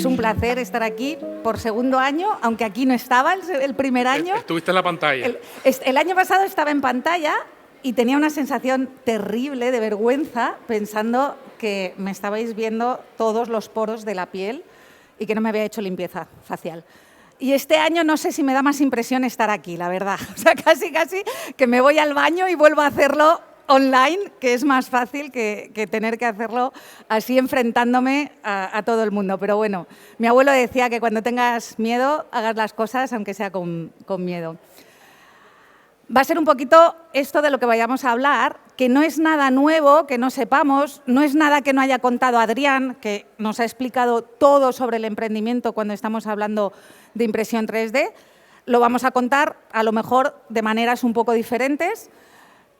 Es un placer estar aquí por segundo año, aunque aquí no estaba el primer año. Estuviste en la pantalla. El año pasado estaba en pantalla y tenía una sensación terrible de vergüenza pensando que me estabais viendo todos los poros de la piel y que no me había hecho limpieza facial. Y este año no sé si me da más impresión estar aquí, la verdad. O sea, casi que me voy al baño y vuelvo a hacerlo online, que es más fácil que tener que hacerlo así enfrentándome a todo el mundo. Pero bueno, mi abuelo decía que cuando tengas miedo, hagas las cosas aunque sea con miedo. Va a ser un poquito esto de lo que vayamos a hablar, que no es nada nuevo, que no sepamos, no es nada que no haya contado Adrián, que nos ha explicado todo sobre el emprendimiento cuando estamos hablando de impresión 3D. Lo vamos a contar a lo mejor de maneras un poco diferentes,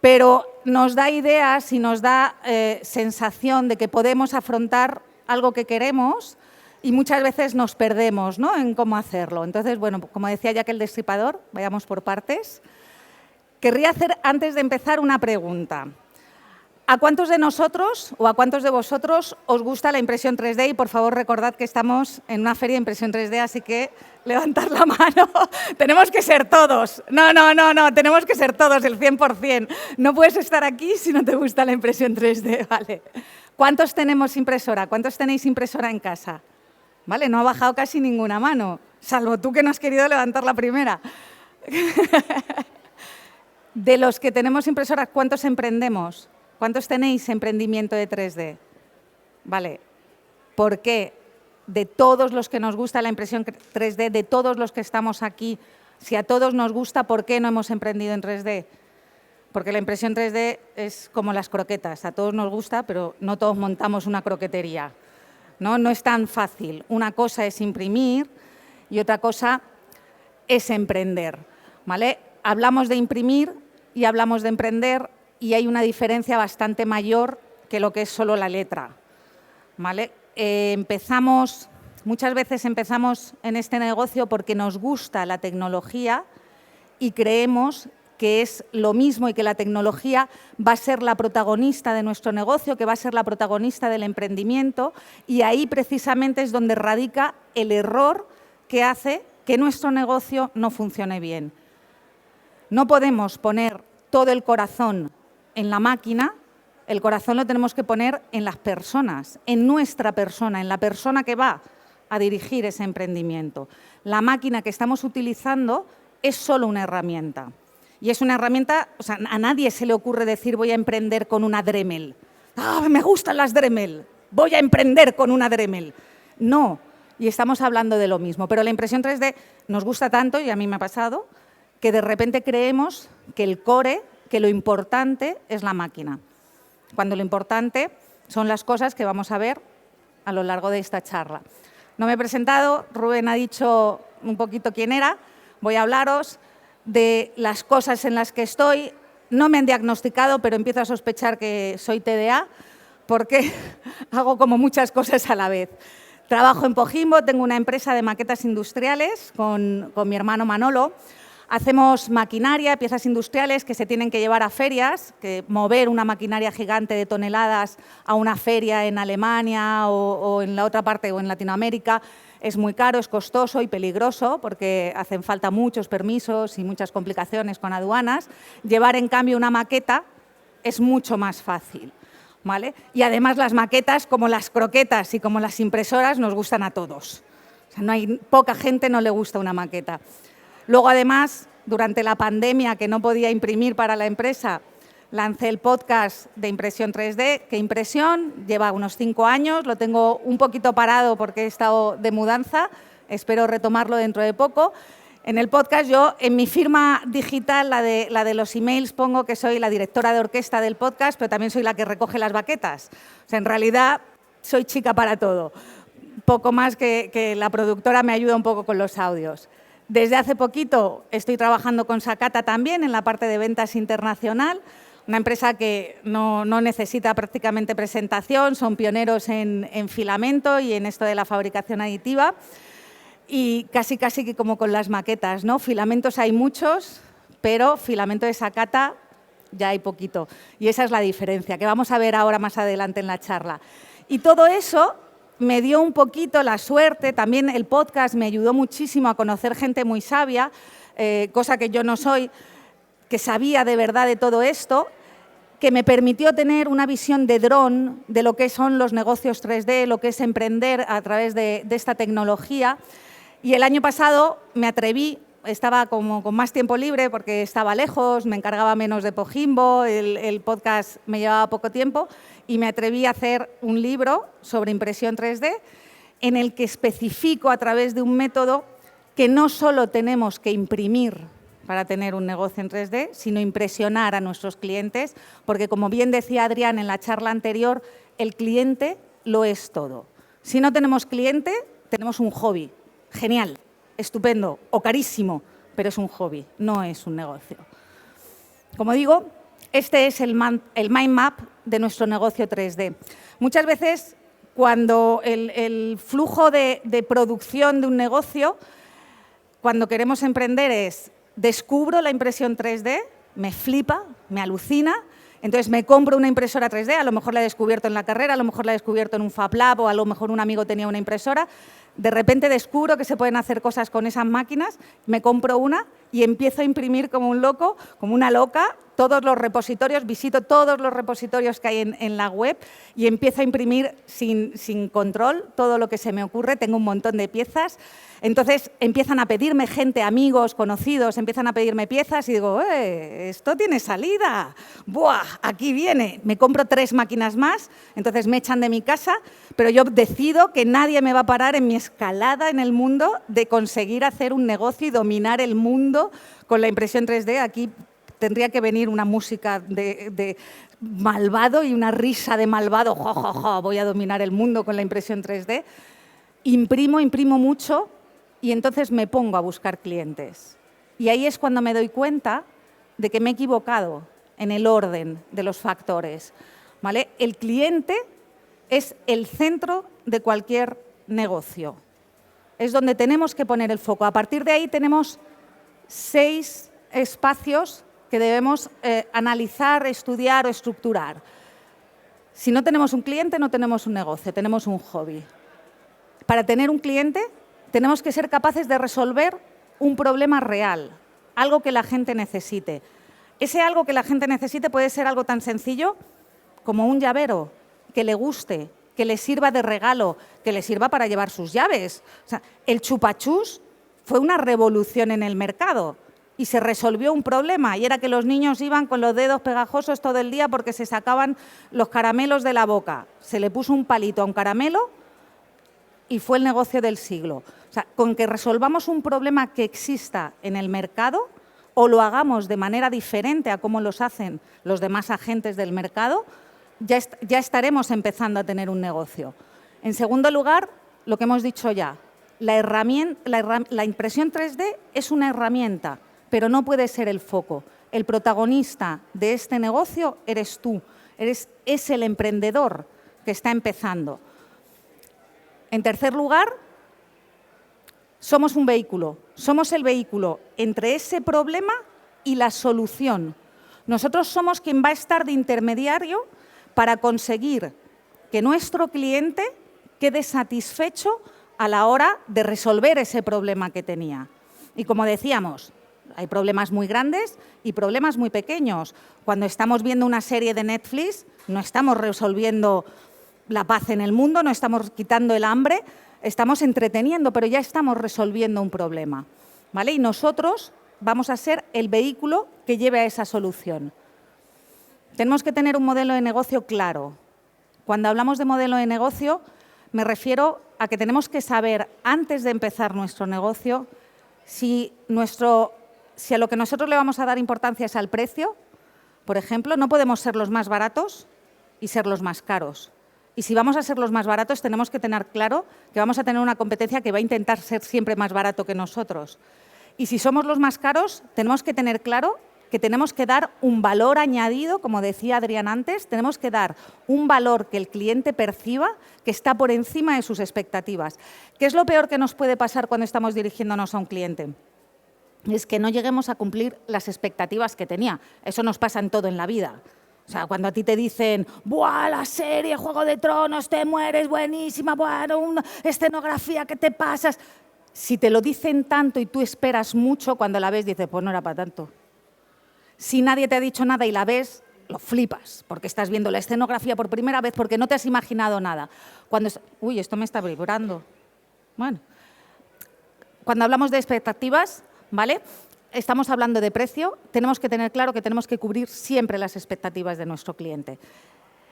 pero nos da ideas y nos da sensación de que podemos afrontar algo que queremos y muchas veces nos perdemos, ¿no?, en cómo hacerlo. Entonces, bueno, como decía Jack el Destripador, vayamos por partes. Querría hacer, antes de empezar, una pregunta. ¿A cuántos de nosotros o a cuántos de vosotros os gusta la impresión 3D? Y, por favor, recordad que estamos en una feria de impresión 3D, así que levantad la mano. Tenemos que ser todos. No, tenemos que ser todos, el 100%. No puedes estar aquí si no te gusta la impresión 3D, ¿vale? ¿Cuántos tenemos impresora? ¿Cuántos tenéis impresora en casa? ¿Vale? No ha bajado casi ninguna mano, salvo tú que no has querido levantar la primera. De los que tenemos impresoras, ¿cuántos emprendemos? ¿Cuántos tenéis emprendimiento de 3D? Vale. ¿Por qué? De todos los que nos gusta la impresión 3D, de todos los que estamos aquí, si a todos nos gusta, ¿por qué no hemos emprendido en 3D? Porque la impresión 3D es como las croquetas. A todos nos gusta, pero no todos montamos una croquetería. No es tan fácil. Una cosa es imprimir y otra cosa es emprender, ¿vale? Hablamos de imprimir y hablamos de emprender y hay una diferencia bastante mayor que lo que es solo la letra, ¿vale? Muchas veces empezamos en este negocio porque nos gusta la tecnología y creemos que es lo mismo y que la tecnología va a ser la protagonista de nuestro negocio, que va a ser la protagonista del emprendimiento, y ahí precisamente es donde radica el error que hace que nuestro negocio no funcione bien. No podemos poner todo el corazón en la máquina, el corazón lo tenemos que poner en las personas, en nuestra persona, en la persona que va a dirigir ese emprendimiento. La máquina que estamos utilizando es solo una herramienta. Y es una herramienta, o sea, a nadie se le ocurre decir voy a emprender con una Dremel. ¡Ah, me gustan las Dremel! Voy a emprender con una Dremel. No, y estamos hablando de lo mismo. Pero la impresión 3D nos gusta tanto, y a mí me ha pasado, que de repente creemos que el core, que lo importante es la máquina, cuando lo importante son las cosas que vamos a ver a lo largo de esta charla. No me he presentado, Rubén ha dicho un poquito quién era, voy a hablaros de las cosas en las que estoy. No me han diagnosticado, pero empiezo a sospechar que soy TDA, porque hago como muchas cosas a la vez. Trabajo en Pojimbo, tengo una empresa de maquetas industriales con mi hermano Manolo. Hacemos maquinaria, piezas industriales que se tienen que llevar a ferias, que mover una maquinaria gigante de toneladas a una feria en Alemania o en la otra parte o en Latinoamérica es muy caro, es costoso y peligroso porque hacen falta muchos permisos y muchas complicaciones con aduanas. Llevar, en cambio, una maqueta es mucho más fácil, ¿vale? Y además las maquetas, como las croquetas y como las impresoras, nos gustan a todos. O sea, poca gente no le gusta una maqueta. Luego, además, durante la pandemia, que no podía imprimir para la empresa, lancé el podcast de impresión 3D, que impresión lleva unos 5 años, lo tengo un poquito parado porque he estado de mudanza, espero retomarlo dentro de poco. En el podcast yo, en mi firma digital, la de los emails, pongo que soy la directora de orquesta del podcast, pero también soy la que recoge las baquetas. O sea, en realidad, soy chica para todo. Poco más que la productora me ayuda un poco con los audios. Desde hace poquito estoy trabajando con Sakata también en la parte de ventas internacional, una empresa que no necesita prácticamente presentación, son pioneros en filamento y en esto de la fabricación aditiva. Y casi que como con las maquetas, ¿no? Filamentos hay muchos, pero filamento de Sakata ya hay poquito. Y esa es la diferencia, que vamos a ver ahora más adelante en la charla. Y todo eso me dio un poquito la suerte, también el podcast me ayudó muchísimo a conocer gente muy sabia, cosa que yo no soy, que sabía de verdad de todo esto, que me permitió tener una visión de dron de lo que son los negocios 3D, lo que es emprender a través de esta tecnología. Y el año pasado me atreví, estaba como con más tiempo libre porque estaba lejos, me encargaba menos de Pojimbo, el podcast me llevaba poco tiempo, y me atreví a hacer un libro sobre impresión 3D en el que especifico a través de un método que no solo tenemos que imprimir para tener un negocio en 3D, sino impresionar a nuestros clientes, porque como bien decía Adrián en la charla anterior, el cliente lo es todo. Si no tenemos cliente, tenemos un hobby. Genial, estupendo o carísimo, pero es un hobby, no es un negocio. Como digo, este es el mind map de nuestro negocio 3D. Muchas veces, cuando el flujo de producción de un negocio, cuando queremos emprender es, descubro la impresión 3D, me flipa, me alucina, entonces me compro una impresora 3D, a lo mejor la he descubierto en la carrera, a lo mejor la he descubierto en un Fab Lab o a lo mejor un amigo tenía una impresora. De repente descubro que se pueden hacer cosas con esas máquinas, me compro una y empiezo a imprimir como un loco, como una loca, todos los repositorios, visito todos los repositorios que hay en la web y empiezo a imprimir sin control todo lo que se me ocurre. Tengo un montón de piezas. Entonces empiezan a pedirme gente, amigos, conocidos, empiezan a pedirme piezas y digo, esto tiene salida, ¡buah! Aquí viene. Me compro 3 máquinas más, entonces me echan de mi casa, pero yo decido que nadie me va a parar en mi escalada en el mundo de conseguir hacer un negocio y dominar el mundo con la impresión 3D. Aquí tendría que venir una música de malvado y una risa de malvado, ¡jo, jo, jo! Voy a dominar el mundo con la impresión 3D. Imprimo mucho. Y entonces me pongo a buscar clientes. Y ahí es cuando me doy cuenta de que me he equivocado en el orden de los factores, ¿vale? El cliente es el centro de cualquier negocio. Es donde tenemos que poner el foco. A partir de ahí tenemos 6 espacios que debemos analizar, estudiar o estructurar. Si no tenemos un cliente, no tenemos un negocio, tenemos un hobby. Para tener un cliente, tenemos que ser capaces de resolver un problema real, algo que la gente necesite. Ese algo que la gente necesite puede ser algo tan sencillo como un llavero que le guste, que le sirva de regalo, que le sirva para llevar sus llaves. O sea, el chupachús fue una revolución en el mercado y se resolvió un problema, y era que los niños iban con los dedos pegajosos todo el día porque se sacaban los caramelos de la boca. Se le puso un palito a un caramelo y fue el negocio del siglo. O sea, con que resolvamos un problema que exista en el mercado o lo hagamos de manera diferente a cómo los hacen los demás agentes del mercado, ya estaremos empezando a tener un negocio. En segundo lugar, lo que hemos dicho ya, la impresión 3D es una herramienta, pero no puede ser el foco. El protagonista de este negocio eres tú, es el emprendedor que está empezando. En tercer lugar, somos un vehículo. Somos el vehículo entre ese problema y la solución. Nosotros somos quien va a estar de intermediario para conseguir que nuestro cliente quede satisfecho a la hora de resolver ese problema que tenía. Y como decíamos, hay problemas muy grandes y problemas muy pequeños. Cuando estamos viendo una serie de Netflix, no estamos resolviendo la paz en el mundo, no estamos quitando el hambre, estamos entreteniendo, pero ya estamos resolviendo un problema, ¿vale? Y nosotros vamos a ser el vehículo que lleve a esa solución. Tenemos que tener un modelo de negocio claro. Cuando hablamos de modelo de negocio, me refiero a que tenemos que saber, antes de empezar nuestro negocio, si a lo que nosotros le vamos a dar importancia es al precio. Por ejemplo, no podemos ser los más baratos y ser los más caros. Y si vamos a ser los más baratos, tenemos que tener claro que vamos a tener una competencia que va a intentar ser siempre más barato que nosotros. Y si somos los más caros, tenemos que tener claro que tenemos que dar un valor añadido, como decía Adrián antes, tenemos que dar un valor que el cliente perciba que está por encima de sus expectativas. ¿Qué es lo peor que nos puede pasar cuando estamos dirigiéndonos a un cliente? Es que no lleguemos a cumplir las expectativas que tenía. Eso nos pasa en todo en la vida. O sea, cuando a ti te dicen, ¡buah, la serie Juego de Tronos, te mueres, buenísima, bueno, una escenografía, ¿qué te pasas? Si te lo dicen tanto y tú esperas mucho, cuando la ves dices, pues no era para tanto. Si nadie te ha dicho nada y la ves, lo flipas, porque estás viendo la escenografía por primera vez, porque no te has imaginado nada. Uy, esto me está vibrando. Bueno, cuando hablamos de expectativas, ¿vale? Estamos hablando de precio, tenemos que tener claro que tenemos que cubrir siempre las expectativas de nuestro cliente.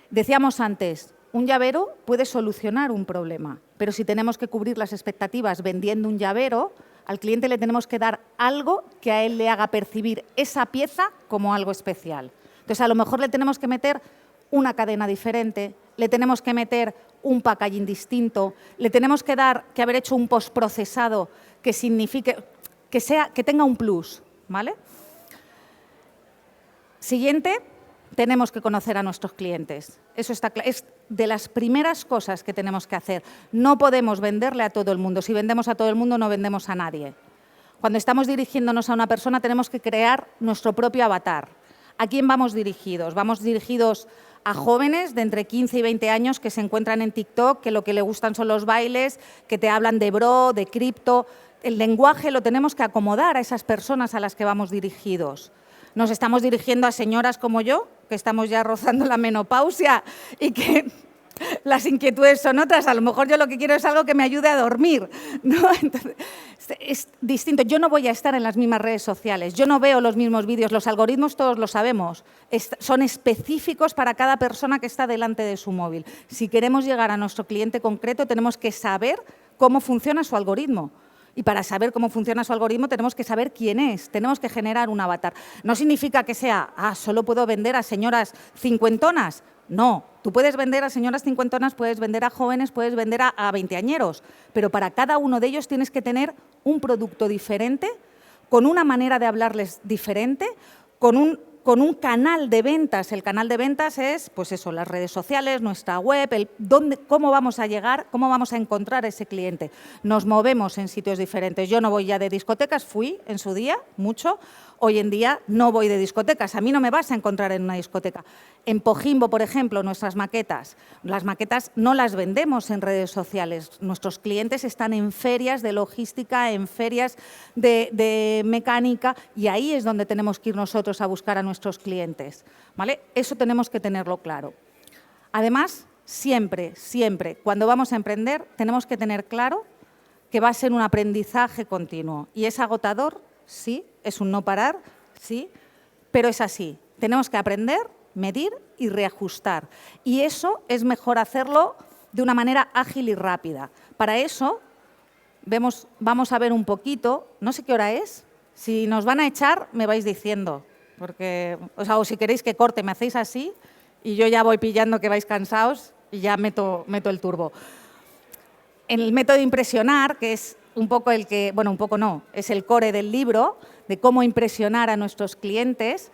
Decíamos antes, un llavero puede solucionar un problema, pero si tenemos que cubrir las expectativas vendiendo un llavero, al cliente le tenemos que dar algo que a él le haga percibir esa pieza como algo especial. Entonces, a lo mejor le tenemos que meter una cadena diferente, le tenemos que meter un packaging distinto, le tenemos que haber hecho un postprocesado que signifique que tenga un plus, ¿vale? Siguiente, tenemos que conocer a nuestros clientes. Eso está claro, es de las primeras cosas que tenemos que hacer. No podemos venderle a todo el mundo. Si vendemos a todo el mundo, no vendemos a nadie. Cuando estamos dirigiéndonos a una persona, tenemos que crear nuestro propio avatar. ¿A quién vamos dirigidos? Vamos dirigidos a jóvenes de entre 15 y 20 años que se encuentran en TikTok, que lo que le gustan son los bailes, que te hablan de bro, de cripto. El lenguaje lo tenemos que acomodar a esas personas a las que vamos dirigidos. Nos estamos dirigiendo a señoras como yo, que estamos ya rozando la menopausia y que las inquietudes son otras. A lo mejor yo lo que quiero es algo que me ayude a dormir, ¿no? Entonces, es distinto. Yo no voy a estar en las mismas redes sociales, yo no veo los mismos vídeos, los algoritmos todos lo sabemos, son específicos para cada persona que está delante de su móvil. Si queremos llegar a nuestro cliente concreto, tenemos que saber cómo funciona su algoritmo. Y para saber cómo funciona su algoritmo tenemos que saber quién es, tenemos que generar un avatar. No significa que sea, solo puedo vender a señoras cincuentonas. No, tú puedes vender a señoras cincuentonas, puedes vender a jóvenes, puedes vender a veinteañeros, pero para cada uno de ellos tienes que tener un producto diferente, con una manera de hablarles diferente, con un canal de ventas. El canal de ventas es, pues eso, las redes sociales, nuestra web, cómo vamos a llegar, cómo vamos a encontrar a ese cliente. Nos movemos en sitios diferentes. Yo no voy ya de discotecas, fui en su día mucho. Hoy en día no voy de discotecas. A mí no me vas a encontrar en una discoteca. En Pojimbo, por ejemplo, nuestras maquetas. Las maquetas no las vendemos en redes sociales. Nuestros clientes están en ferias de logística, en ferias de mecánica, y ahí es donde tenemos que ir nosotros a buscar a nuestros clientes, ¿vale? Eso tenemos que tenerlo claro. Además, siempre, cuando vamos a emprender, tenemos que tener claro que va a ser un aprendizaje continuo. Y es agotador, sí, es un no parar, sí, pero es así. Tenemos que aprender, medir y reajustar. Y eso es mejor hacerlo de una manera ágil y rápida. Para eso, vamos a ver un poquito, no sé qué hora es, si nos van a echar, me vais diciendo, porque, o si queréis que corte, me hacéis así y yo ya voy pillando que vais cansados y ya meto el turbo. En el método de impresionar, que es un poco el que, bueno, un poco no, es el core del libro, de cómo impresionar a nuestros clientes,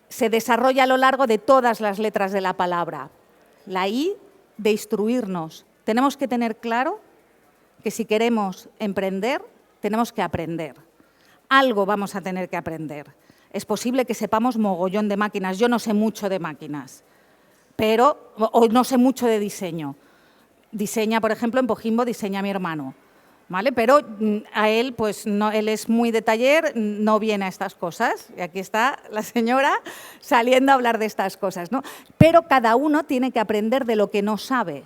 se desarrolla a lo largo de todas las letras de la palabra. La I de instruirnos. Tenemos que tener claro que si queremos emprender, tenemos que aprender. Algo vamos a tener que aprender. Es posible que sepamos mogollón de máquinas. Yo no sé mucho de máquinas, o no sé mucho de diseño. Diseña, por ejemplo, en Pojimbo diseña mi hermano, ¿vale? Pero a él, pues no, él es muy de taller, no viene a estas cosas. Y aquí está la señora saliendo a hablar de estas cosas, ¿no? Pero cada uno tiene que aprender de lo que no sabe.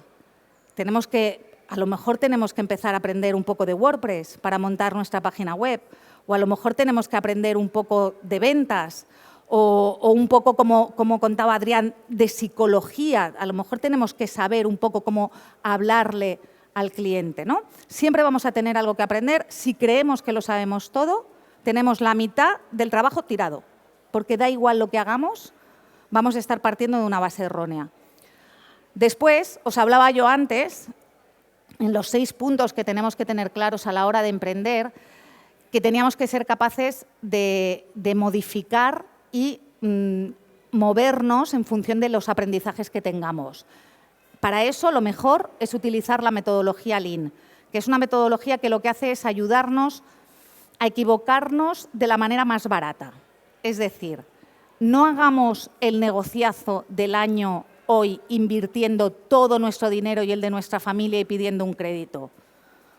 A lo mejor tenemos que empezar a aprender un poco de WordPress para montar nuestra página web, o a lo mejor tenemos que aprender un poco de ventas, o un poco, como contaba Adrián, de psicología. A lo mejor tenemos que saber un poco cómo hablarle al cliente, ¿no? Siempre vamos a tener algo que aprender. Si creemos que lo sabemos todo, tenemos la mitad del trabajo tirado, porque da igual lo que hagamos, vamos a estar partiendo de una base errónea. Después, os hablaba yo antes, en los 6 puntos que tenemos que tener claros a la hora de emprender, que teníamos que ser capaces de modificar y movernos en función de los aprendizajes que tengamos. Para eso, lo mejor es utilizar la metodología Lean, que es una metodología que lo que hace es ayudarnos a equivocarnos de la manera más barata. Es decir, no hagamos el negociazo del año hoy invirtiendo todo nuestro dinero y el de nuestra familia y pidiendo un crédito,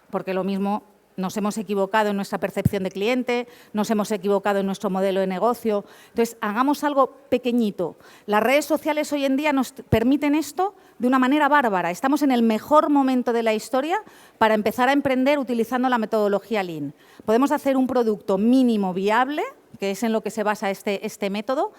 porque lo mismo nos hemos equivocado en nuestra percepción de cliente, nos hemos equivocado en nuestro modelo de negocio. Entonces, hagamos algo pequeñito. Las redes sociales hoy en día nos permiten esto de una manera bárbara. Estamos en el mejor momento de la historia para empezar a emprender utilizando la metodología Lean. Podemos hacer un producto mínimo viable, que es en lo que se basa este método,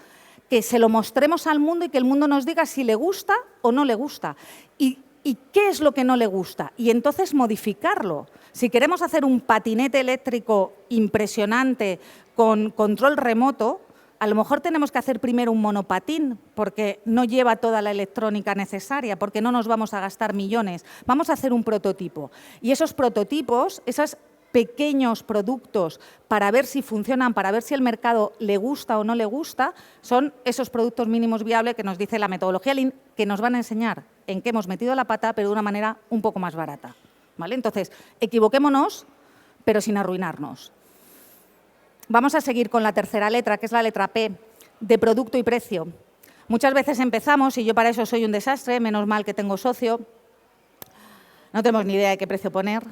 que se lo mostremos al mundo y que el mundo nos diga si le gusta o no le gusta. ¿Y qué es lo que no le gusta? Y entonces modificarlo. Si queremos hacer un patinete eléctrico impresionante con control remoto, a lo mejor tenemos que hacer primero un monopatín porque no lleva toda la electrónica necesaria, porque no nos vamos a gastar millones. Vamos a hacer un prototipo. Y esos prototipos, esos pequeños productos para ver si funcionan, para ver si el mercado le gusta o no le gusta, son esos productos mínimos viables que nos dice la metodología Lean, que nos van a enseñar en qué hemos metido la pata, pero de una manera un poco más barata, ¿vale? Entonces, equivoquémonos, pero sin arruinarnos. Vamos a seguir con la tercera letra, que es la letra P, de producto y precio. Muchas veces empezamos, y yo para eso soy un desastre, menos mal que tengo socio, no tenemos ni idea de qué precio poner.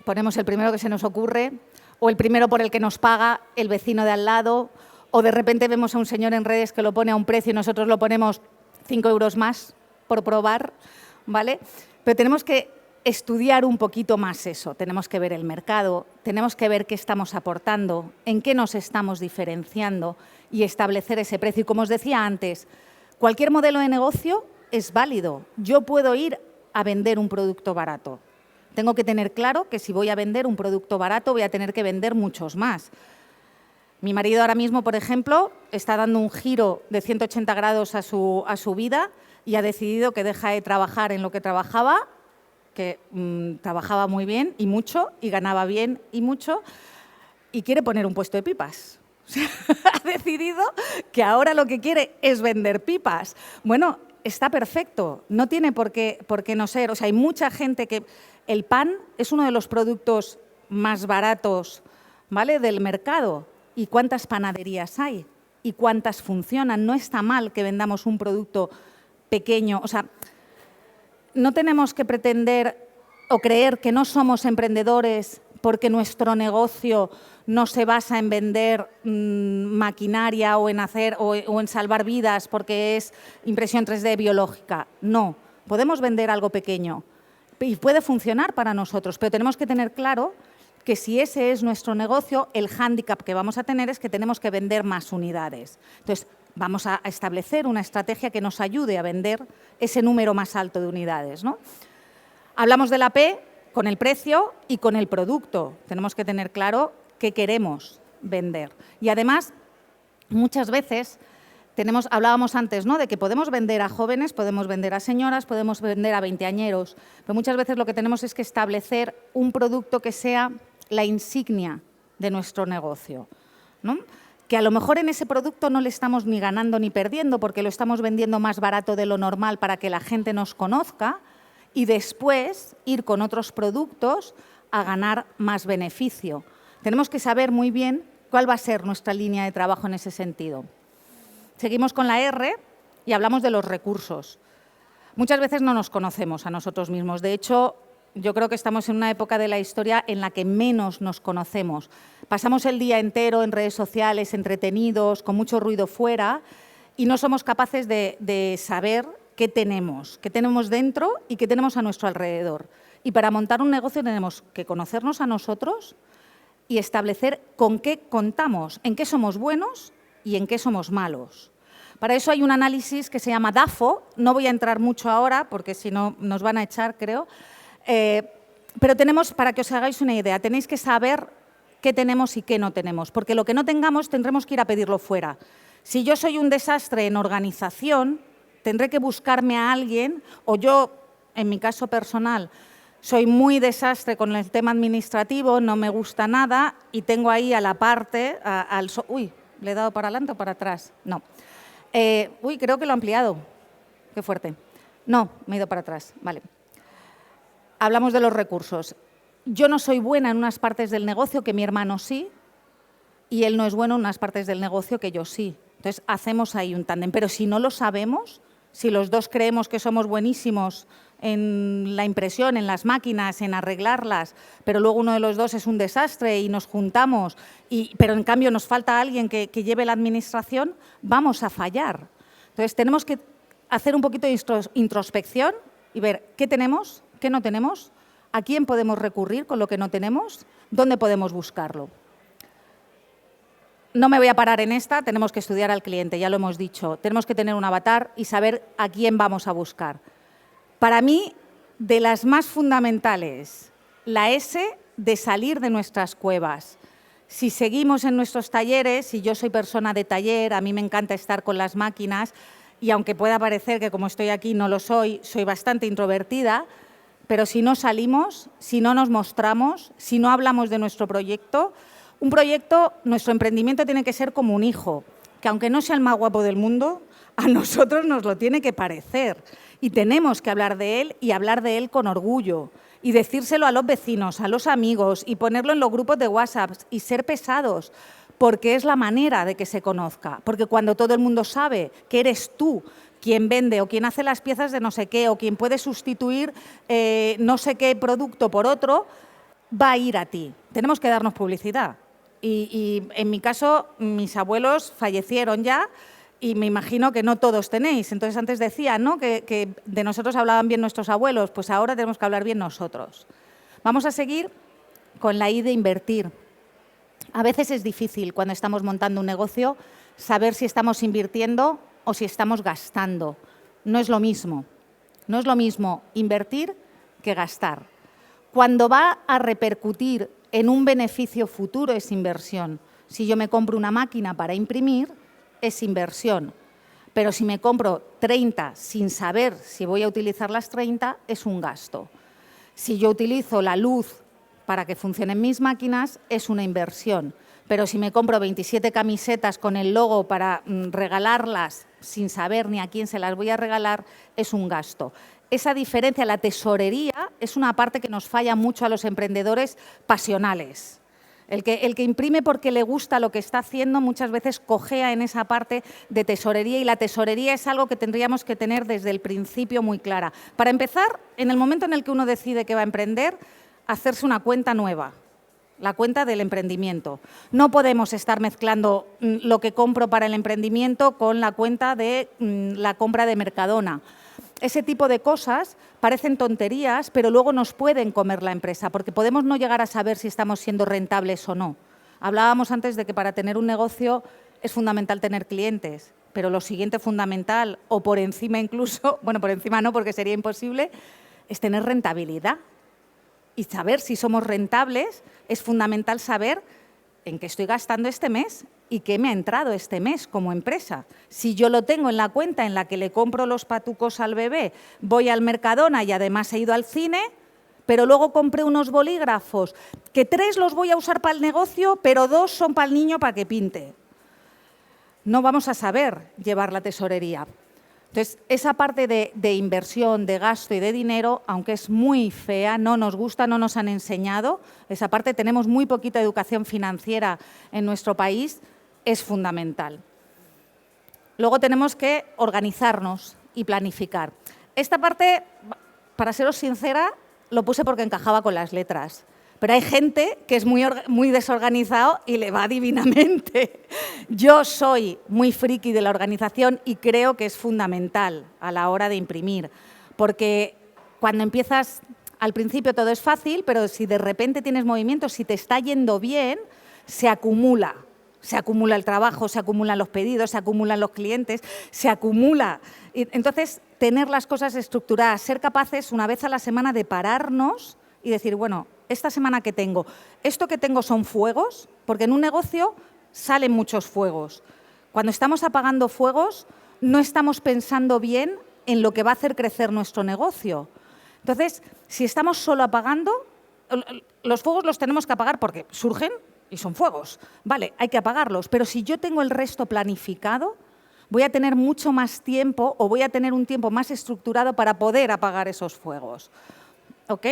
Ponemos el primero que se nos ocurre, o el primero por el que nos paga el vecino de al lado, o de repente vemos a un señor en redes que lo pone a un precio y nosotros lo ponemos 5 euros más por probar, ¿vale? Pero tenemos que estudiar un poquito más eso, tenemos que ver el mercado, tenemos que ver qué estamos aportando, en qué nos estamos diferenciando y establecer ese precio. Y como os decía antes, cualquier modelo de negocio es válido. Yo puedo ir a vender un producto barato. Tengo que tener claro que si voy a vender un producto barato voy a tener que vender muchos más. Mi marido ahora mismo, por ejemplo, está dando un giro de 180 grados a su vida y ha decidido que deja de trabajar en lo que trabajaba, que trabajaba muy bien y mucho, y ganaba bien y mucho, y quiere poner un puesto de pipas. Ha decidido que ahora lo que quiere es vender pipas. Bueno, está perfecto, no tiene por qué no ser. O sea, hay mucha gente que... El pan es uno de los productos más baratos, ¿vale?, del mercado. ¿Y cuántas panaderías hay? ¿Y cuántas funcionan? No está mal que vendamos un producto pequeño. O sea, no tenemos que pretender o creer que no somos emprendedores porque nuestro negocio no se basa en vender maquinaria o en hacer o en salvar vidas porque es impresión 3D biológica. No, podemos vender algo pequeño y puede funcionar para nosotros, pero tenemos que tener claro que si ese es nuestro negocio, el hándicap que vamos a tener es que tenemos que vender más unidades. Entonces, vamos a establecer una estrategia que nos ayude a vender ese número más alto de unidades, ¿no? Hablamos de la P con el precio y con el producto. Tenemos que tener claro qué queremos vender. Y además, muchas veces... hablábamos antes, ¿no?, de que podemos vender a jóvenes, podemos vender a señoras, podemos vender a veinteañeros, pero muchas veces lo que tenemos es que establecer un producto que sea la insignia de nuestro negocio, ¿no? Que a lo mejor en ese producto no le estamos ni ganando ni perdiendo porque lo estamos vendiendo más barato de lo normal para que la gente nos conozca y después ir con otros productos a ganar más beneficio. Tenemos que saber muy bien cuál va a ser nuestra línea de trabajo en ese sentido. Seguimos con la R y hablamos de los recursos. Muchas veces no nos conocemos a nosotros mismos. De hecho, yo creo que estamos en una época de la historia en la que menos nos conocemos. Pasamos el día entero en redes sociales, entretenidos, con mucho ruido fuera, y no somos capaces de saber qué tenemos dentro y qué tenemos a nuestro alrededor. Y para montar un negocio tenemos que conocernos a nosotros y establecer con qué contamos, en qué somos buenos y en qué somos malos. Para eso hay un análisis que se llama DAFO, no voy a entrar mucho ahora porque si no nos van a echar, creo, pero tenemos, para que os hagáis una idea, tenéis que saber qué tenemos y qué no tenemos, porque lo que no tengamos tendremos que ir a pedirlo fuera. Si yo soy un desastre en organización, tendré que buscarme a alguien, o yo, en mi caso personal, soy muy desastre con el tema administrativo, no me gusta nada y tengo ahí a la parte, uy, ¿le he dado para adelante o para atrás? No. Uy, creo que lo he ampliado. Qué fuerte. No, me he ido para atrás. Vale. Hablamos de los recursos. Yo no soy buena en unas partes del negocio que mi hermano sí, y él no es bueno en unas partes del negocio que yo sí. Entonces, hacemos ahí un tándem. Pero si no lo sabemos, si los dos creemos que somos buenísimos en la impresión, en las máquinas, en arreglarlas, pero luego uno de los dos es un desastre y nos juntamos, pero en cambio nos falta alguien que lleve la administración, vamos a fallar. Entonces, tenemos que hacer un poquito de introspección y ver qué tenemos, qué no tenemos, a quién podemos recurrir con lo que no tenemos, dónde podemos buscarlo. No me voy a parar en esta, tenemos que estudiar al cliente, ya lo hemos dicho. Tenemos que tener un avatar y saber a quién vamos a buscar. Para mí, de las más fundamentales, la S de salir de nuestras cuevas. Si seguimos en nuestros talleres, y yo soy persona de taller, a mí me encanta estar con las máquinas, y aunque pueda parecer que como estoy aquí no lo soy, soy bastante introvertida, pero si no salimos, si no nos mostramos, si no hablamos de nuestro proyecto, un proyecto, nuestro emprendimiento tiene que ser como un hijo, que aunque no sea el más guapo del mundo, a nosotros nos lo tiene que parecer. Y tenemos que hablar de él y hablar de él con orgullo. Y decírselo a los vecinos, a los amigos, y ponerlo en los grupos de WhatsApp y ser pesados, porque es la manera de que se conozca. Porque cuando todo el mundo sabe que eres tú quien vende o quien hace las piezas de no sé qué o quien puede sustituir no sé qué producto por otro, va a ir a ti. Tenemos que darnos publicidad. Y en mi caso, mis abuelos fallecieron ya y me imagino que no todos tenéis. Entonces, antes decía, ¿no?, que de nosotros hablaban bien nuestros abuelos, pues ahora tenemos que hablar bien nosotros. Vamos a seguir con la I de invertir. A veces es difícil, cuando estamos montando un negocio, saber si estamos invirtiendo o si estamos gastando. No es lo mismo. No es lo mismo invertir que gastar. Cuando va a repercutir en un beneficio futuro es inversión. Si yo me compro una máquina para imprimir, es inversión. Pero si me compro 30 sin saber si voy a utilizar las 30, es un gasto. Si yo utilizo la luz para que funcionen mis máquinas, es una inversión. Pero si me compro 27 camisetas con el logo para regalarlas sin saber ni a quién se las voy a regalar, es un gasto. Esa diferencia, la tesorería, es una parte que nos falla mucho a los emprendedores pasionales. El que imprime porque le gusta lo que está haciendo muchas veces cojea en esa parte de tesorería, y la tesorería es algo que tendríamos que tener desde el principio muy clara. Para empezar, en el momento en el que uno decide que va a emprender, hacerse una cuenta nueva, la cuenta del emprendimiento. No podemos estar mezclando lo que compro para el emprendimiento con la cuenta de la compra de Mercadona. Ese tipo de cosas parecen tonterías, pero luego nos pueden comer la empresa, porque podemos no llegar a saber si estamos siendo rentables o no. Hablábamos antes de que para tener un negocio es fundamental tener clientes, pero lo siguiente fundamental, o por encima incluso, bueno, por encima no porque sería imposible, es tener rentabilidad. Y saber si somos rentables es fundamental saber en qué estoy gastando este mes y qué me ha entrado este mes como empresa. Si yo lo tengo en la cuenta en la que le compro los patucos al bebé, voy al Mercadona y además he ido al cine, pero luego compré unos bolígrafos, que 3 los voy a usar para el negocio, pero 2 son para el niño para que pinte. No vamos a saber llevar la tesorería. Entonces, esa parte de inversión, de gasto y de dinero, aunque es muy fea, no nos gusta, no nos han enseñado, esa parte, tenemos muy poquita educación financiera en nuestro país, es fundamental. Luego tenemos que organizarnos y planificar. Esta parte, para seros sincera, lo puse porque encajaba con las letras. Pero hay gente que es muy desorganizado y le va divinamente. Yo soy muy friki de la organización y creo que es fundamental a la hora de imprimir, porque cuando empiezas, al principio todo es fácil, pero si de repente tienes movimiento, si te está yendo bien, se acumula. Se acumula el trabajo, se acumulan los pedidos, se acumulan los clientes, se acumula. Entonces, tener las cosas estructuradas, ser capaces una vez a la semana de pararnos y decir, bueno, esta semana que tengo, ¿esto que tengo son fuegos? Porque en un negocio salen muchos fuegos. Cuando estamos apagando fuegos, no estamos pensando bien en lo que va a hacer crecer nuestro negocio. Entonces, si estamos solo apagando, los fuegos los tenemos que apagar porque surgen y son fuegos. Vale, hay que apagarlos. Pero si yo tengo el resto planificado, voy a tener mucho más tiempo o voy a tener un tiempo más estructurado para poder apagar esos fuegos. ¿Ok?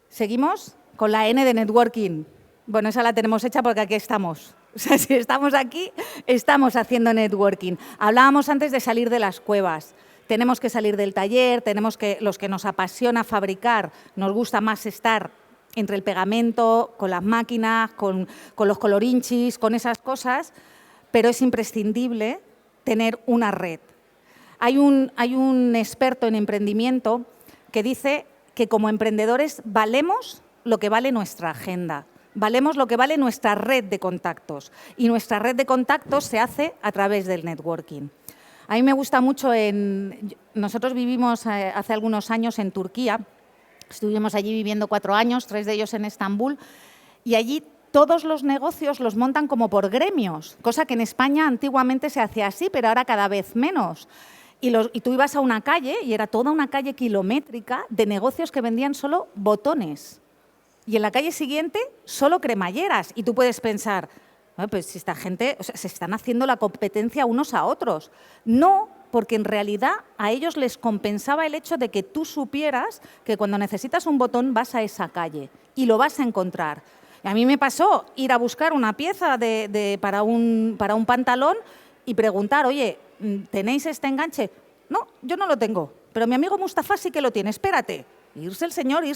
Seguimos con la N de networking. Bueno, esa la tenemos hecha porque aquí estamos. O sea, si estamos aquí, estamos haciendo networking. Hablábamos antes de salir de las cuevas. Tenemos que salir del taller, los que nos apasiona fabricar, nos gusta más estar entre el pegamento, con las máquinas, con los colorinchis, con esas cosas, pero es imprescindible tener una red. Hay un experto en emprendimiento que dice que como emprendedores valemos lo que vale nuestra agenda, valemos lo que vale nuestra red de contactos, y nuestra red de contactos se hace a través del networking. A mí me gusta mucho, nosotros vivimos hace algunos años en Turquía, estuvimos allí viviendo 4 años, 3 de ellos en Estambul, y allí todos los negocios los montan como por gremios, cosa que en España antiguamente se hacía así, pero ahora cada vez menos. Y tú ibas a una calle y era toda una calle kilométrica de negocios que vendían solo botones. Y en la calle siguiente solo cremalleras. Y tú puedes pensar, pues si esta gente, o sea, se están haciendo la competencia unos a otros. No, porque en realidad a ellos les compensaba el hecho de que tú supieras que cuando necesitas un botón vas a esa calle y lo vas a encontrar. Y a mí me pasó ir a buscar una pieza para un pantalón y preguntar, oye, ¿tenéis este enganche? No, yo no lo tengo, pero mi amigo Mustafa sí que lo tiene, espérate. Irse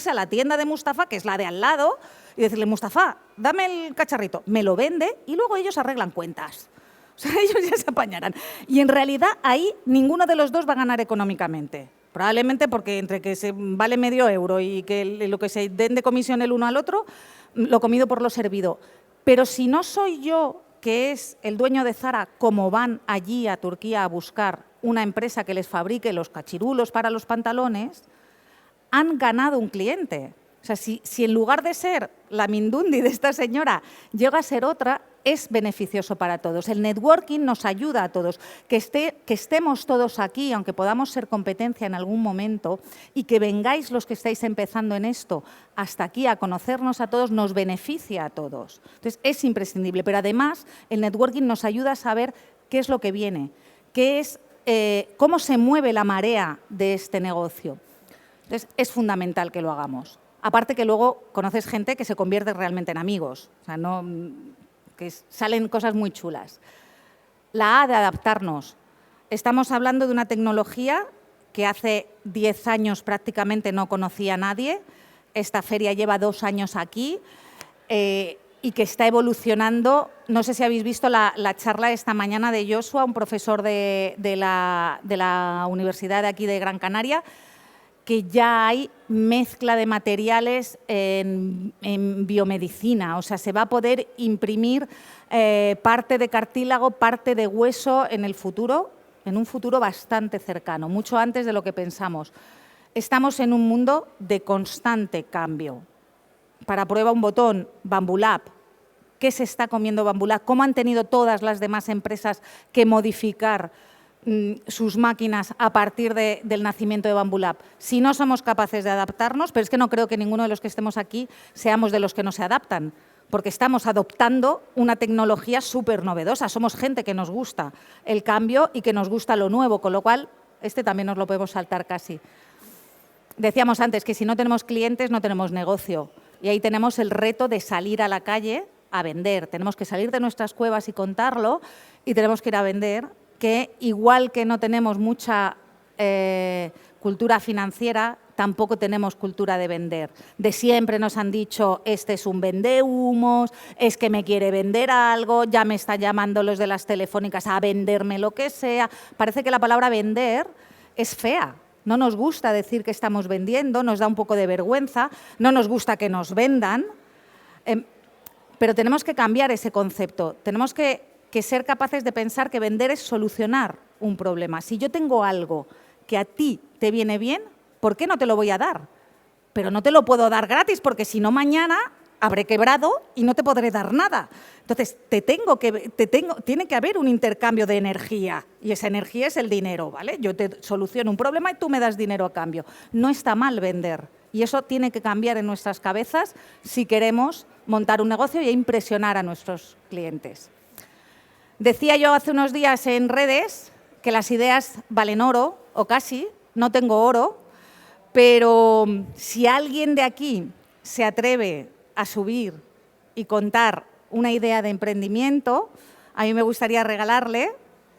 a la tienda de Mustafa, que es la de al lado, y decirle, Mustafa, dame el cacharrito. Me lo vende y luego ellos arreglan cuentas. O sea, ellos ya se apañarán. Y en realidad ahí ninguno de los dos va a ganar económicamente. Probablemente porque entre que se vale medio euro y que lo que se den de comisión el uno al otro, lo comido por lo servido. Pero si no soy yo, que es el dueño de Zara, como van allí a Turquía a buscar una empresa que les fabrique los cachirulos para los pantalones, han ganado un cliente. O sea, si en lugar de ser la Mindundi de esta señora llega a ser otra, es beneficioso para todos. El networking nos ayuda a todos. Que estemos todos aquí, aunque podamos ser competencia en algún momento, y que vengáis los que estáis empezando en esto hasta aquí a conocernos a todos, nos beneficia a todos. Entonces, es imprescindible. Pero además, el networking nos ayuda a saber qué es lo que viene, cómo se mueve la marea de este negocio. Entonces, es fundamental que lo hagamos. Aparte que luego conoces gente que se convierte realmente en amigos. O sea, que salen cosas muy chulas. La A de adaptarnos. Estamos hablando de una tecnología que hace 10 años prácticamente no conocía a nadie. Esta feria lleva 2 años aquí y que está evolucionando. No sé si habéis visto la charla esta mañana de Joshua, un profesor de la Universidad de aquí de Gran Canaria, que ya hay mezcla de materiales en biomedicina. O sea, se va a poder imprimir parte de cartílago, parte de hueso en el futuro, en un futuro bastante cercano, mucho antes de lo que pensamos. Estamos en un mundo de constante cambio. Para prueba un botón, Bambulab. ¿Qué se está comiendo Bambulab? ¿Cómo han tenido todas las demás empresas que modificar sus máquinas a partir del nacimiento de Bambulab? Si no somos capaces de adaptarnos, pero es que no creo que ninguno de los que estemos aquí seamos de los que no se adaptan, porque estamos adoptando una tecnología súper novedosa. Somos gente que nos gusta el cambio y que nos gusta lo nuevo, con lo cual también nos lo podemos saltar casi. Decíamos antes que si no tenemos clientes no tenemos negocio, y ahí tenemos el reto de salir a la calle a vender. Tenemos que salir de nuestras cuevas y contarlo, y tenemos que ir a vender, que igual que no tenemos mucha cultura financiera, tampoco tenemos cultura de vender. De siempre nos han dicho, este es un vendehumos, es que me quiere vender algo, ya me están llamando los de las telefónicas a venderme lo que sea. Parece que la palabra vender es fea. No nos gusta decir que estamos vendiendo, nos da un poco de vergüenza, no nos gusta que nos vendan, pero tenemos que cambiar ese concepto. Tenemos que ser capaces de pensar que vender es solucionar un problema. Si yo tengo algo que a ti te viene bien, ¿por qué no te lo voy a dar? Pero no te lo puedo dar gratis, porque si no mañana habré quebrado y no te podré dar nada. Entonces, tiene que haber un intercambio de energía, y esa energía es el dinero, ¿vale? Yo te soluciono un problema y tú me das dinero a cambio. No está mal vender, y eso tiene que cambiar en nuestras cabezas si queremos montar un negocio y impresionar a nuestros clientes. Decía yo hace unos días en redes que las ideas valen oro, o casi. No tengo oro, pero si alguien de aquí se atreve a subir y contar una idea de emprendimiento, a mí me gustaría regalarle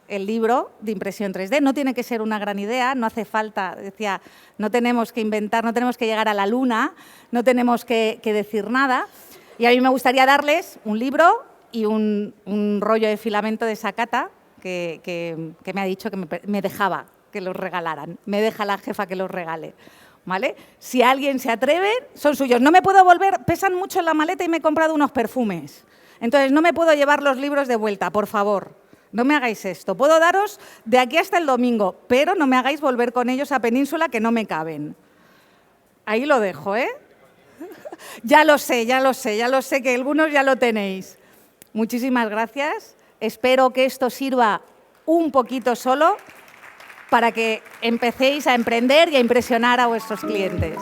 el libro de impresión 3D. No tiene que ser una gran idea, no hace falta, decía, no tenemos que inventar, no tenemos que llegar a la luna, no tenemos que decir nada. Y a mí me gustaría darles un libro y un rollo de filamento de Sakata que me ha dicho que me dejaba que los regalaran. Me deja la jefa que los regale. ¿Vale? Si alguien se atreve, son suyos. No me puedo volver, pesan mucho en la maleta y me he comprado unos perfumes. Entonces, no me puedo llevar los libros de vuelta, por favor. No me hagáis esto. Puedo daros de aquí hasta el domingo, pero no me hagáis volver con ellos a Península, que no me caben. Ahí lo dejo, ¿eh? Ya lo sé que algunos ya lo tenéis. Muchísimas gracias. Espero que esto sirva un poquito solo para que empecéis a emprender y a impresionar a vuestros clientes.